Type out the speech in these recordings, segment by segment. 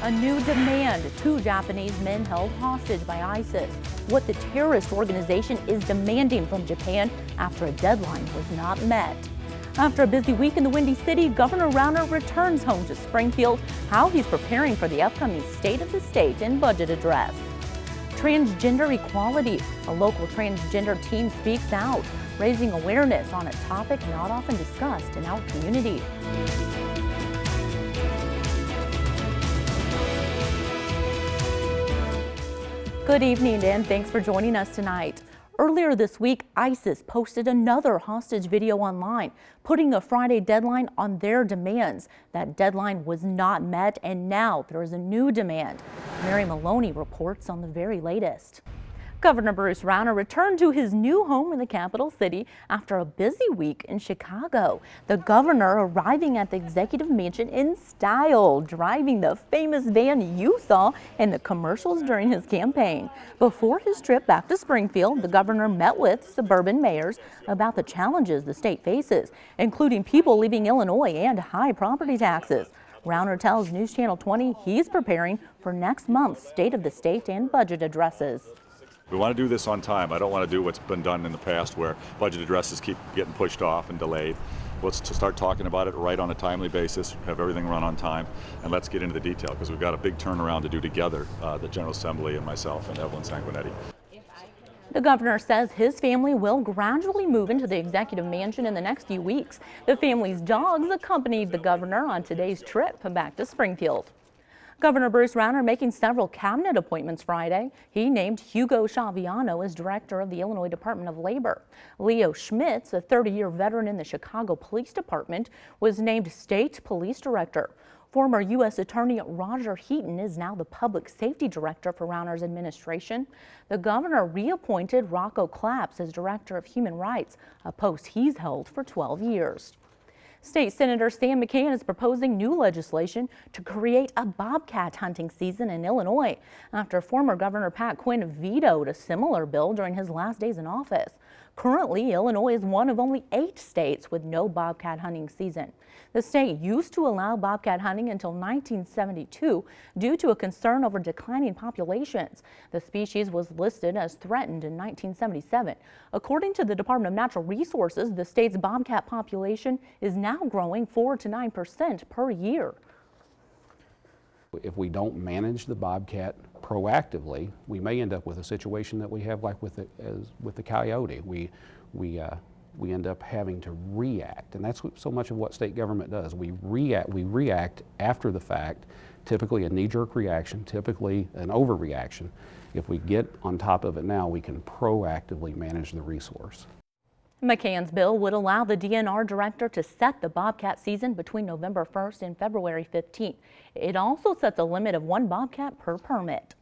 A new demand: 2 Japanese men held hostage by ISIS. What the terrorist organization is demanding from Japan after a deadline was not met. After a busy week in the Windy City, Governor Rauner returns home to Springfield, how he's preparing for the upcoming State of the State and budget address. Transgender equality: a local transgender team speaks out, raising awareness on a topic not often discussed in our community. Good evening and thanks for joining us tonight. Earlier this week, ISIS posted another hostage video online, putting a Friday deadline on their demands. That deadline was not met, and now there is a new demand. Mary Maloney reports on the very latest. Governor Bruce Rauner returned to his new home in the capital city after a busy week in Chicago. The governor arriving at the executive mansion in style, driving the famous van you saw in the commercials during his campaign. Before his trip back to Springfield, the governor met with suburban mayors about the challenges the state faces, including people leaving Illinois and high property taxes. Rauner tells News Channel 20 he's preparing for next month's State of the State and budget addresses. We want to do this on time. I don't want to do what's been done in the past where budget addresses keep getting pushed off and delayed. Let's start talking about it right on a timely basis, have everything run on time, and let's get into the detail because we've got a big turnaround to do together, the General Assembly and myself and Evelyn Sanguinetti. The governor says his family will gradually move into the executive mansion in the next few weeks. The family's dogs accompanied the governor on today's trip back to Springfield. Governor Bruce Rauner making several cabinet appointments Friday. He named Hugo Chaviano as director of the Illinois Department of Labor. Leo Schmitz, a 30-year veteran in the Chicago Police Department, was named state police director. Former U.S. Attorney Roger Heaton is now the public safety director for Rauner's administration. The governor reappointed Rocco Claps as director of human rights, a post he's held for 12 years. State Senator Sam McCann is proposing new legislation to create a bobcat hunting season in Illinois after former Governor Pat Quinn vetoed a similar bill during his last days in office. Currently, Illinois is one of only 8 states with no bobcat hunting season. The state used to allow bobcat hunting until 1972 due to a concern over declining populations. The species was listed as threatened in 1977. According to the Department of Natural Resources, the state's bobcat population is now growing 4 to 9% per year. If we don't manage the bobcat proactively, we may end up with a situation that we have like with the coyote. We end up having to react, and that's so much of what state government does. We react after the fact, typically a knee-jerk reaction, typically an overreaction. If we get on top of it now, we can proactively manage the resource. McCann's bill would allow the DNR director to set the bobcat season between November 1st and February 15th. It also sets a limit of 1 bobcat per permit.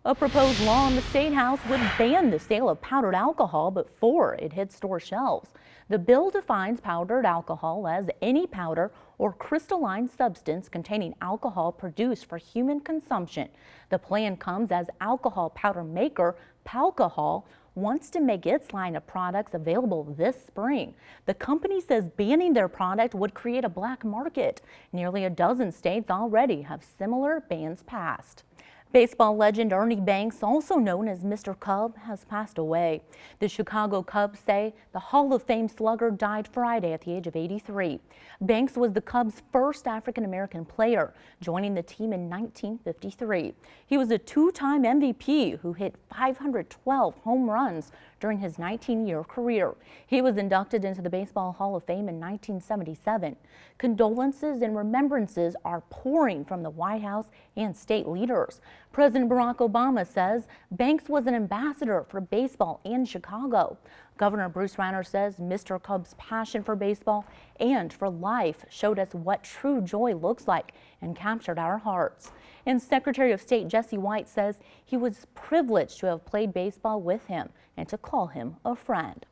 A proposed law in the State House would ban the sale of powdered alcohol before it hits store shelves. The bill defines powdered alcohol as any powder or crystalline substance containing alcohol produced for human consumption. The plan comes as alcohol powder maker Palcohol wants to make its line of products available this spring. The company says banning their product would create a black market. Nearly a dozen states already have similar bans passed. Baseball legend Ernie Banks, also known as Mr. Cub, has passed away. The Chicago Cubs say the Hall of Fame slugger died Friday at the age of 83. Banks was the Cubs' first African-American player, joining the team in 1953. He was a 2-time MVP who hit 512 home runs during his 19-year career. He was inducted into the Baseball Hall of Fame in 1977. Condolences and remembrances are pouring from the White House and state leaders. President Barack Obama says Banks was an ambassador for baseball in Chicago. Governor Bruce Rauner says Mr. Cub's passion for baseball and for life showed us what true joy looks like and captured our hearts. And Secretary of State Jesse White says he was privileged to have played baseball with him and to call him a friend.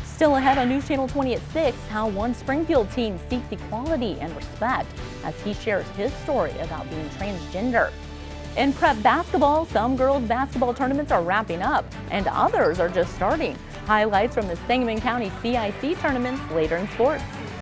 Still ahead on News Channel 20 at 6, how one Springfield team seeks equality and respect as he shares his story about being transgender. In prep basketball, some girls basketball tournaments are wrapping up and others are just starting. Highlights from the Sangamon County CIC tournaments later in sports.